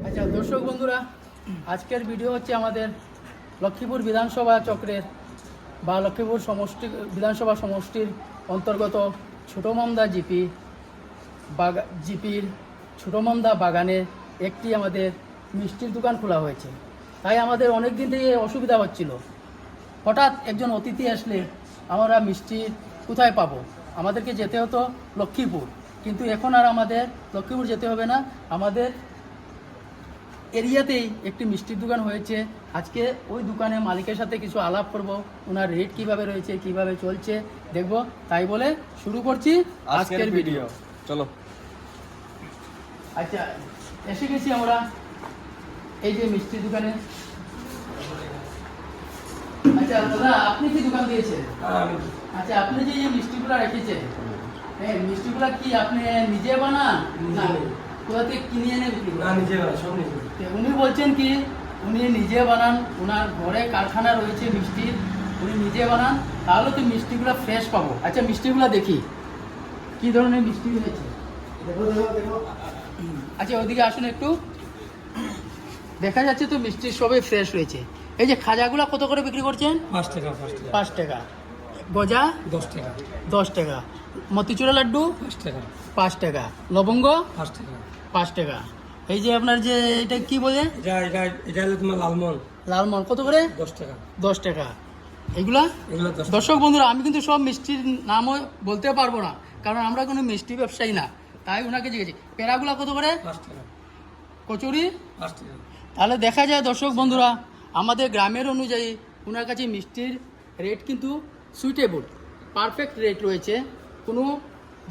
আচ্ছা দর্শক বন্ধুরা, আজকের ভিডিও হচ্ছে আমাদের লক্ষ্মীপুর বিধানসভা চক্রের বা লক্ষ্মীপুর সমষ্টি বিধানসভা সমষ্টির অন্তর্গত ছোটোমামদা জিপির ছোটোমামদা বাগানে একটি আমাদের মিষ্টির দোকান খোলা হয়েছে। তাই আমাদের অনেক দিন থেকে অসুবিধা হচ্ছিল। হঠাৎ একজন অতিথি আসলে আমরা মিষ্টি কোথায় পাবো? আমাদেরকে যেতে হতো লক্ষ্মীপুর, কিন্তু এখন আর আমাদের লক্ষ্মীপুর যেতে হবে না, আমাদের এরিয়াতেই একটি মিষ্টির দোকান হয়েছে। আজকে ওই দোকানে মালিকের সাথে কিছু আলাপ করব, ওনার রেট কিভাবে রয়েছে, কিভাবে চলছে দেখব। তাই বলে শুরু করছি আজকের ভিডিও। চলো। আচ্ছা, এসে গেছি আমরা এই যে মিষ্টির দোকানে। আচ্ছা দাদা, আপনি কি দোকান দিয়েছেন? আচ্ছা, আপনি যে এই মিষ্টিগুলো রেখেছেন, হ্যাঁ, মিষ্টিগুলো কি আপনি নিজে বানান না কোথা থেকে কিনে এনে বিক্রি করেন? না, নিজে বানাই, সব নিজে। উনি বলছেন কি উনি নিজে বানান, ওনার ঘরে কারখানা রয়েছে মিষ্টির, উনি নিজে বানান, তাহলে তো মিষ্টিগুলো ফ্রেশ পাবো। আচ্ছা, মিষ্টিগুলো দেখি কি ধরনের মিষ্টি হয়েছে। দেখো দেখো দেখো। আচ্ছা, ওইদিকে আসুন একটু। দেখা যাচ্ছে তো মিষ্টি সবই ফ্রেশ রয়েছে। এই যে খাজাগুলো কত করে বিক্রি করছেন? 5 টাকা। 5 টাকা। গজা 10 টাকা। 10 টাকা। মতিচুরা লাড্ডু 5 টাকা। 5 টাকা। লবঙ্গ 5 টাকা। 5 টাকা। এই যে আপনার যে এটা কি বলে? এটা হলো তোমার লালমোহন। লালমোহন কত করে? 10 টাকা। 10 টাকা। এগুলা 10 টাকা। দর্শক বন্ধুরা, আমি কিন্তু সব মিষ্টির নামও বলতে পারবো না, কারণ আমরা কোনো মিষ্টি ব্যবসায়ী না, তাই ওনাকে জিজ্ঞেস। পেড়াগুলা কত করে? 5 টাকা। কচুরি 5 টাকা। তাহলে দেখা যায় দর্শক বন্ধুরা, আমাদের গ্রামের অনুযায়ী ওনার কাছে মিষ্টির রেট কিন্তু সুইটেবল, পারফেক্ট রেট রয়েছে। কোনো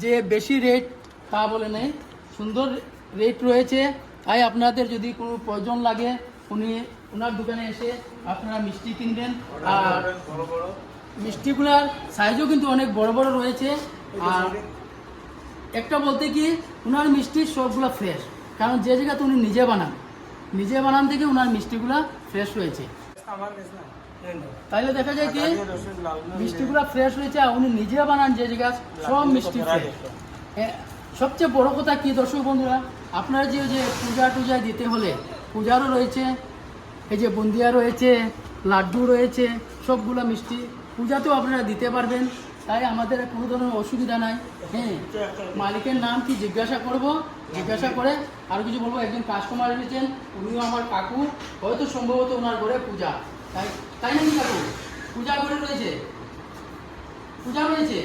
যে বেশি রেট তা বলে নেই, সুন্দর রেট রয়েছে। তাই আপনাদের যদি কোনো প্রয়োজন লাগে ওনার দোকানে এসে আপনারা মিষ্টি কিনবেন। আর মিষ্টিগুলার সাইজও কিন্তু অনেক বড় বড় রয়েছে। আর একটা বলতে কি, ওনার মিষ্টি সবগুলো ফ্রেশ, কারণ যে জায়গাতে উনি নিজে বানান থেকে ওনার মিষ্টিগুলা ফ্রেশ রয়েছে। তাইলে দেখা যায় কি মিষ্টিগুলা ফ্রেশ রয়েছে, আর উনি নিজে বানান যে জায়গা, সব মিষ্টি ফ্রেশ। সবচেয়ে বড় কথা কি দর্শক বন্ধুরা, আপনারা যে পূজা টুজা দিতে হলে পূজারও রয়েছে, এই যে বুন্দিয়া রয়েছে, লাড্ডু রয়েছে, সবগুলো মিষ্টি পূজাতেও আপনারা দিতে পারবেন। তাই আমাদের কোনো ধরনের অসুবিধা নাই। হ্যাঁ, মালিকের নাম কি জিজ্ঞাসা করে আর কিছু বলবো। একজন কাস্টমার এসেছেন, উনিও আমার কাকু, হয়তো সম্ভবত ওনার ঘরে পূজা, তাই নাকি কাকু? পূজা ঘরে রয়েছে, পূজা রয়েছে।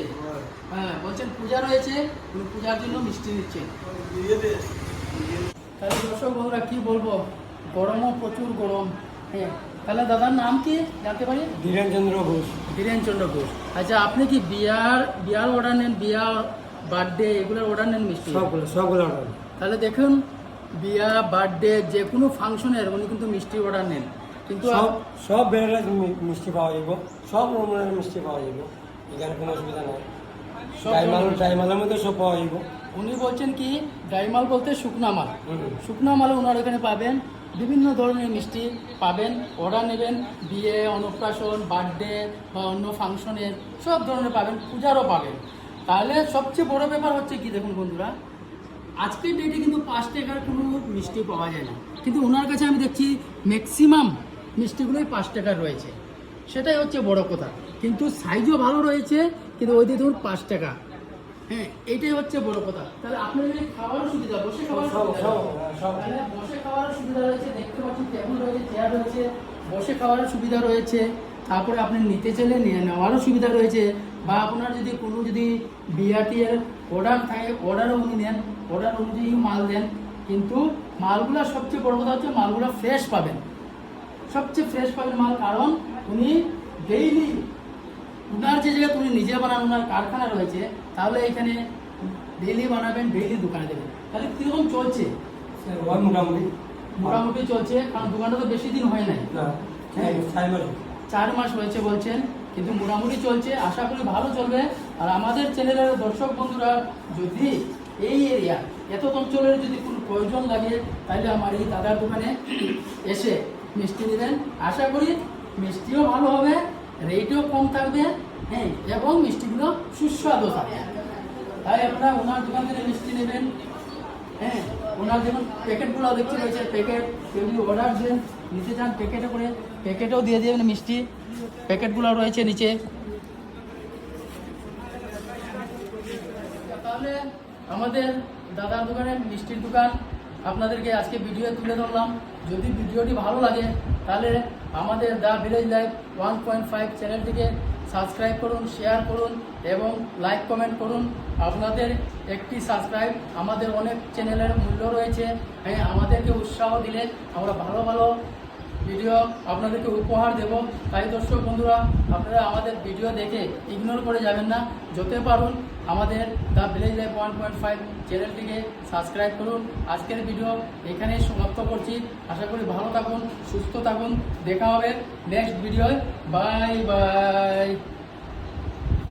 হ্যাঁ, বলছেন পূজা রয়েছে, উনি পূজার জন্য মিষ্টি নিচ্ছেন। তাহলে দর্শক বন্ধুরা কি বলবো, গরমও প্রচুর গরম। হ্যাঁ, তাহলে দাদার নাম কি জানতে পারি? ধীরেনচন্দ্র ঘোষ। আচ্ছা, আপনি কি বিয়ার অর্ডার নেন? বিয়া, বার্থডে এগুলোর অর্ডার নেন মিষ্টি? সবগুলো অর্ডার। তাহলে দেখুন, বিয়া, বার্থডে যে কোনো ফাংশনের উনি কিন্তু মিষ্টি অর্ডার নেন। কিন্তু সব ভ্যারাইটির মিষ্টি পাওয়া যাবে, সব রকমের মিষ্টি পাওয়া যাবে, এখানে কোনো অসুবিধা নেই। ড্রাইমালের মধ্যে সব পাওয়া যাবে। উনি বলছেন কি ড্রাইমাল বলতে শুকনা মাল ওনার এখানে পাবেন, বিভিন্ন ধরনের মিষ্টি পাবেন। অর্ডার নেবেন, বিয়ে, অন্নপ্রাশন, বার্থডে বা অন্য ফাংশনের সব ধরনের পাবেন, পূজারও পাবেন। তাহলে সবচেয়ে বড় ব্যাপার হচ্ছে কি, দেখুন বন্ধুরা, আজকের ডেটে কিন্তু 5 টাকার কোনো মিষ্টি পাওয়া যায় না, কিন্তু ওনার কাছে আমি দেখছি ম্যাক্সিমাম মিষ্টিগুলোই 5 টাকার রয়েছে। সেটাই হচ্ছে বড় কথা। কিন্তু সাইজও ভালো রয়েছে, কিন্তু ওই দিয়ে ধরুন 5 টাকা। হ্যাঁ, এইটাই হচ্ছে বড় কথা। তাহলে আপনার যদি খাওয়ারও সুবিধা, বসে খাওয়ার সুবিধা রয়েছে, দেখতে পাচ্ছেন টেবিল রয়েছে, চেয়ার রয়েছে, বসে খাওয়ারও সুবিধা রয়েছে। তারপরে আপনি নিতে চাইলে নেওয়ারও সুবিধা রয়েছে, বা আপনার যদি কোনো বিআরটির অর্ডার থাকে, অর্ডারও উনি নেন, অর্ডার অনুযায়ী মাল দেন। কিন্তু মালগুলা সবচেয়ে বড় কথা হচ্ছে মালগুলা ফ্রেশ পাবেন, সবচেয়ে ফ্রেশ পাবেন মাল, কারণ উনি ডেইলি ওনার যে জায়গায় উনি নিজে বানান, ওনার কারখানা রয়েছে, তাহলে এখানে ডেইলি বানাবেন, ডেইলি দোকানে দেবেন। তাহলে কীরকম চলছে? মোটামুটি চলছে, কারণ দোকানটা তো বেশি দিন হয় নাই, 4 মাস হয়েছে বলছেন, কিন্তু মোটামুটি চলছে। আশা করি ভালো চলবে। আর আমাদের চ্যানেলের দর্শক বন্ধুরা যদি এই এত অঞ্চলের যদি কোনো প্রয়োজন লাগে তাহলে আমার এই দাদার দোকানে এসে মিষ্টি নেবেন। আশা করি মিষ্টিও ভালো হবে, রেটও কম থাকবে, হ্যাঁ, এবং মিষ্টিগুলো সুস্বাদু থাকবে। তাই আপনারা ওনার দোকান থেকে মিষ্টি নেবেন। হ্যাঁ, ওনার যেমন প্যাকেটগুলো দেখতে রয়েছে, প্যাকেট কেউ যদি অর্ডার দেন নিতে চান প্যাকেটে করে, প্যাকেটেও দিয়ে দেবেন মিষ্টি, প্যাকেটগুলো রয়েছে নিচে। তাহলে আমাদের দাদার দোকানের মিষ্টির দোকান আপনাদেরকে আজকে ভিডিও তুলে ধরলাম। যদি ভিডিওটি ভালো লাগে তাহলে আমাদের দ্য ভিলেজ লাইফ 1.5 চ্যানেলটিকে সাবস্ক্রাইব করুন, শেয়ার করুন এবং লাইক কমেন্ট করুন। আপনাদের একটি সাবস্ক্রাইব আমাদের অনেক চ্যানেলের মূল্য রয়েছে। হ্যাঁ, আমাদেরকে উৎসাহ দিলে আমরা ভালো ভালো ভিডিও আপনাদেরকে উপহার দেব। তাই দর্শক বন্ধুরা, আপনারা আমাদের ভিডিও দেখে ইগনোর করে যাবেন না, যত পারুন আমাদের দ্য ভিলেজ লাইফ 1.5 চ্যানেলটিকে সাবস্ক্রাইব করুন। আজকের ভিডিও এখানেই সমাপ্ত করছি। আশা করি ভালো থাকুন, সুস্থ থাকুন। দেখা হবে নেক্সট ভিডিওয়। Bye bye.